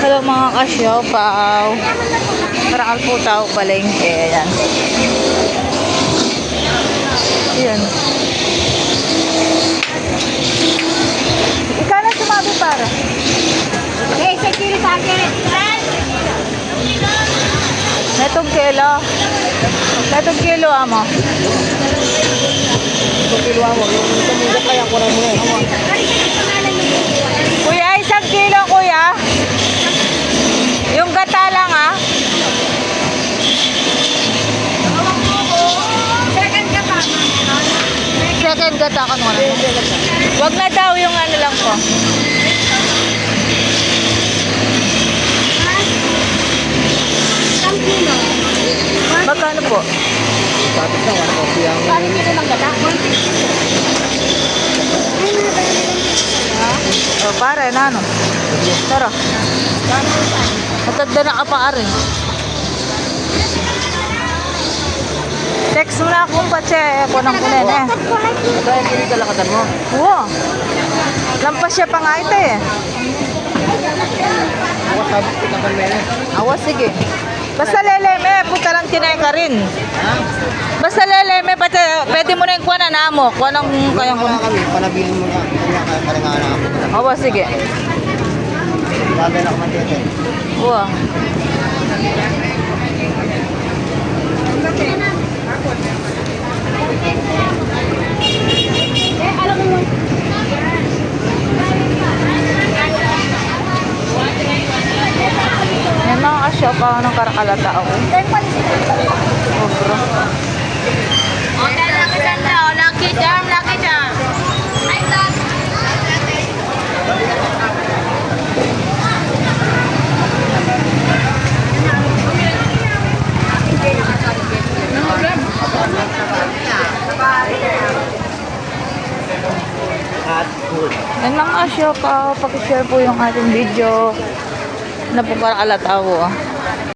Hello mga kasyopaw. Parakal po tao palengke. Ayan. Ayan. Ikaw na sumabi para. Eh, 6 kilo sa akin. Netong kilo. Netong kilo amo. Itong kilo mo, yung tumulak kaya ko na muna. Kuya, 1 kilo kuya. Yung gata lang ah. Second ka pa. Second gata ka muna. Wag na daw yung ano lang po. Isang kilo. Magkano po? Tapos na, wala ko siyang... Paano kilo ng gata? O pare, na ano? Tara. Matanda na ka pa rin. Text mo na akong patse. Kunang kunin eh. Kaya kini kalakatan mo. Oo. Lampas siya pa nga ito eh. Ako sabi ko na kanina. Awas, sige. Basta leleme, puta lang tinay ka rin. Ha? Basta leleme, pwede mo na yung kuha na namo. Kuha ng kayang Wala kami, panabilin mo na. Kaya pala nga na ako. Awas, sige. Sabi na kumatete. Oo. Eh, alam mo. Yan mga kasyopa ng karakalata ako. Sobra. Okay, lucky charm na. Lucky charm, lucky charm. Ay, dad. At food. Yan mga kasyopa, pakishare po yung ating video na po karakalata ako.